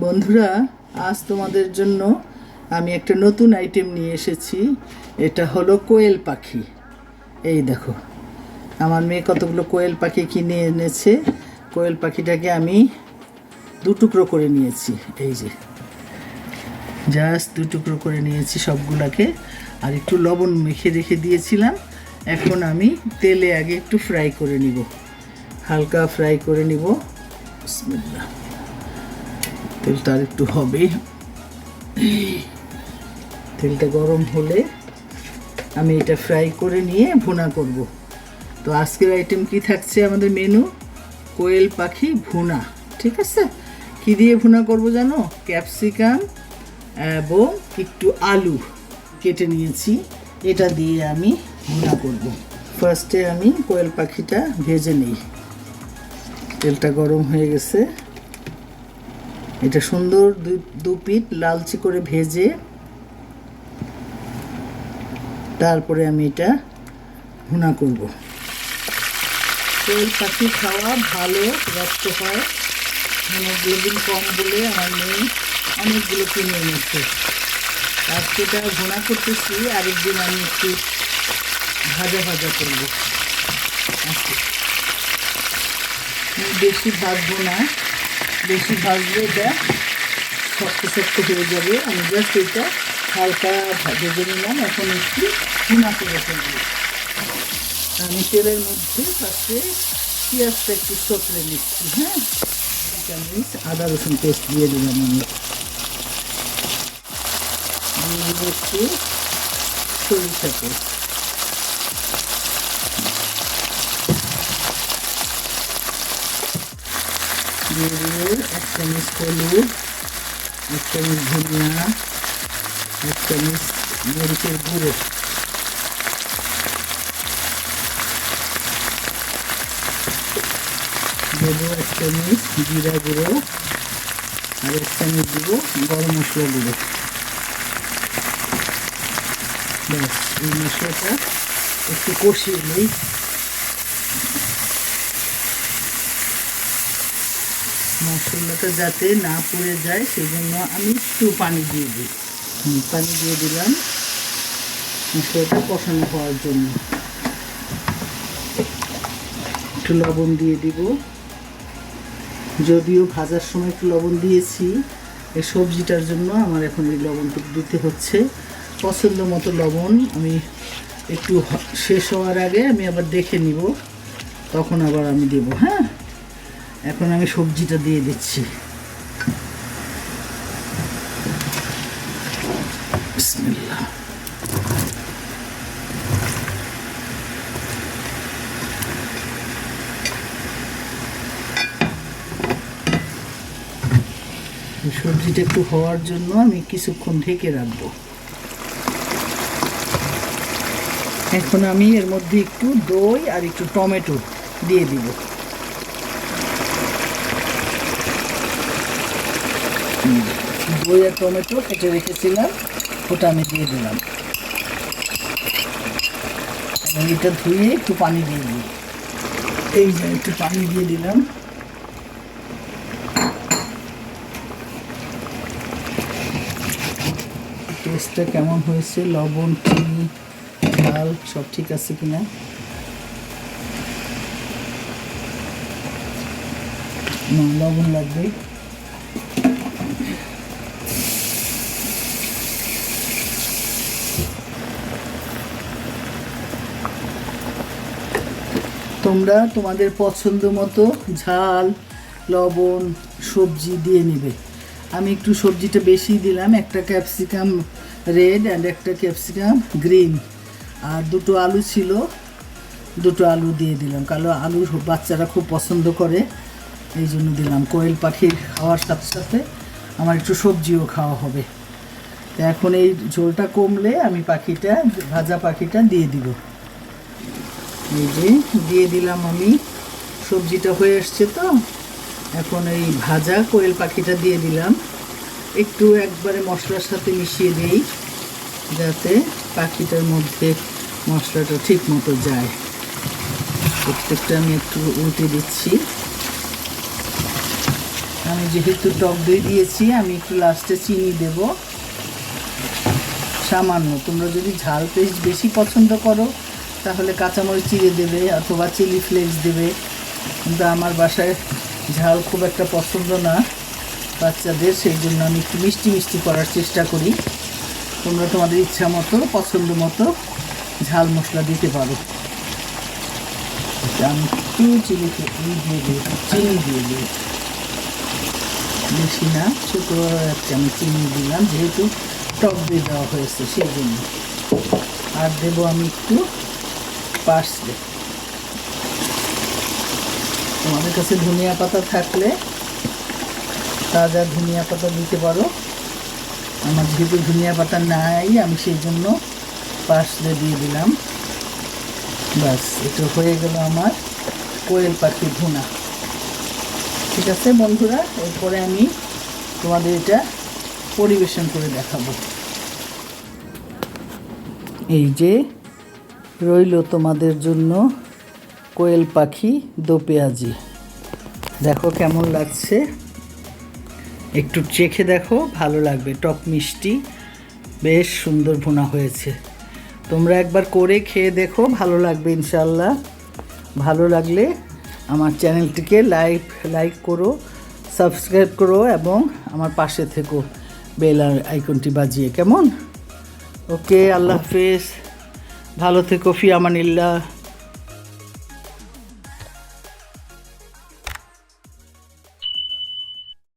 বন্ধুরা, আজ তোমাদের জন্য আমি একটা নতুন আইটেম নিয়ে এসেছি। এটা হলো কোয়েল পাখি। এই দেখো, আমার মেয়ে কতগুলো কোয়েল পাখি কিনে এনেছে। কোয়েল পাখিটাকে আমি দু টুকরো করে নিয়েছি। এই যে জাস্ট দু টুকরো করে নিয়েছি সবগুলাকে, আর একটু লবণ মেখে রেখে দিয়েছিলাম। এখন আমি তেলে আগে একটু ফ্রাই করে নিব, হালকা ফ্রাই করে নিব। বিসমিল্লাহ। তেলটা আর একটু হবে, তেলটা গরম হলে আমি এটা ফ্রাই করে নিয়ে ভুনা করব। তো আজকের আইটেম কি থাকছে আমাদের মেনু? কোয়েল পাখি ভুনা। ঠিক আছে, কি দিয়ে ভুনা করব জানো? ক্যাপসিকাম এবং একটু আলু কেটে নিয়েছি, এটা দিয়ে আমি ভুনা করব। ফার্স্টে আমি কোয়েল পাখিটা ভেজে নিই। তেলটা গরম হয়ে গেছে, এটা সুন্দর দু পিঠ লালচে করে ভেজে তারপরে আমি এটা ভুনা করব। কোয়েল পাখি খাওয়া ভালো, রক্ত হয়, হিমোগ্লোবিন কম বলে আমার মেয়ে অনেকগুলো কিনে এনেছে। আজকে এটা ভুনা করতেছি, আরেকদিন আমি একটু ভাজা ভাজা করব। বেশি ভাজবো না, বেশি ভাজলে এটা শক্ত শক্ত হয়ে যাবে। আমি জাস্ট এটা হালকা ভেজে নিলাম, এখন একটু ভুনা করে ফেলবো। আমি তেলের মধ্যে ফার্স্টে পেঁয়াজটা একটু চটলে নিচ্ছি। হ্যাঁ, চামচ আদা রসুন পেস্ট দিয়ে দিলাম। আমি দিয়ে দিব একটু সরিষা পেস্ট, দিয়ে দিব 1 চামচ হলুদ, 1 চামচ ধনিয়া, 1 চামচ মরিচের গুঁড়ো, দেবো 1 চামচ জিরা গুঁড়ো, আর 1 চামচ দিব গরম মশলা গুঁড়ো। ব্যাস, এই মশলাটা একটু কষিয়ে নিই। মশলাটা যাতে না পুড়ে যায় সেই জন্য আমি একটু পানি দিয়ে দিই। পানি দিয়ে দিলাম মশলাটা কষানো হওয়ার জন্য। একটু লবণ দিয়ে দিব, যদিও ভাজার সময় একটু লবণ দিয়েছি, এই সবজিটার জন্য আমার এখন এই লবণটুকু দিতে হচ্ছে। পছন্দ মতো লবণ আমি একটু শেষ হওয়ার আগে আমি আবার দেখে নিব, তখন আবার আমি দেব। হ্যাঁ, এখন আমি সবজিটা দিয়ে দিচ্ছি। বিসমিল্লাহ। সবজিটা একটু হওয়ার জন্য আমি কিছুক্ষণ ঢেকে রাখবো। এখন আমি এর মধ্যে একটু দই আর একটু টমেটো দিয়ে দিব। দই আর টমেটো কেটে রেখেছিলাম, ওটা আমি দিয়ে দিলাম। এটা ধুয়ে একটু পানি দিয়ে দিই। এই যে একটু পানি দিয়ে দিলাম। টেস্টটা কেমন হয়েছে, লবণ, চিনি, ঝাল সব ঠিক আছে কিনা? না, লবণ লাগবে। তোমরা তোমাদের পছন্দ মতো ঝাল, লবণ, সবজি দিয়ে নেবে। আমি একটু সবজিটা বেশি দিলাম, একটা ক্যাপসিকাম রেড অ্যান্ড একটা ক্যাপসিকাম গ্রিন, আর দুটো আলু ছিল, দুটো আলু দিয়ে দিলাম। কালো আলু বাচ্চারা খুব পছন্দ করে, এই জন্য দিলাম। কোয়েল পাখির খাওয়ার সাথে সাথে আমার একটু সবজিও খাওয়া হবে। তো এখন এই ঝোলটা কমলে আমি ভাজা পাখিটা দিয়ে দিব। এই যে দিয়ে দিলাম আমি, সবজিটা হয়ে আসছে। তো এখন এই ভাজা কোয়েল পাখিটা দিয়ে দিলাম। একটু একবারে মশলার সাথে মিশিয়ে দিই, যাতে পাখিটার মধ্যে মশলাটা ঠিক মতো যায়। প্রত্যেকটা আমি একটু উল্টে দিচ্ছি। আমি যেহেতু টক দই দিয়েছি আমি একটু লাস্টে চিনি দেব সামান্য। তোমরা যদি ঝাল পেস্ট বেশি পছন্দ করো তাহলে কাঁচামরিচ চিড়ে দেবে অথবা চিলি ফ্লেক্স দেবে, কিন্তু আমার বাসায় ঝাল খুব একটা পছন্দ না বাচ্চাদের, সেই জন্য আমি একটু মিষ্টি মিষ্টি করার চেষ্টা করি। তোমরা তোমাদের ইচ্ছা মতো পছন্দ মতো ঝাল মশলা দিতে পারো। আমি একটু চিনি দিয়ে দিই, বেশি না, ছোটো একটা আমি চিনি দিলাম যেহেতু টক দই দেওয়া হয়েছে সেই জন্য। আর দেবো আমি একটু পার্সলে। তোমাদের কাছে ধনিয়া পাতা থাকলে তাজা ধনিয়া পাতা দিতে পারো, আমার যেহেতু ধনিয়া পাতা নাই আমি সেই জন্য পার্সলে দিয়ে দিলাম। ব্যাস, এটা হয়ে গেল আমার কোয়েল পাখি ভুনা। ঠিক আছে বন্ধুরা, এরপরে আমি তোমাদের এটা পরিবেশন করে দেখাবো। এই যে রইল তোমাদের জন্য কোয়েল পাখি দো পেঁয়াজি, দেখো কেমন লাগছে, একটু চেখে দেখো, ভালো লাগবে, টক মিষ্টি, বেশ সুন্দর ভুনা হয়েছে। তোমরা একবার করে খেয়ে দেখো, ভালো লাগবে ইনশাল্লাহ। ভালো লাগলে আমার চ্যানেলটিকে লাইক করো, সাবস্ক্রাইব করো এবং আমার পাশে থেকো বেল আইকনটি বাজিয়ে, কেমন? ওকে, আল্লাহ হাফেজ, ভালো থেকো, ফি আমানিল্লাহ।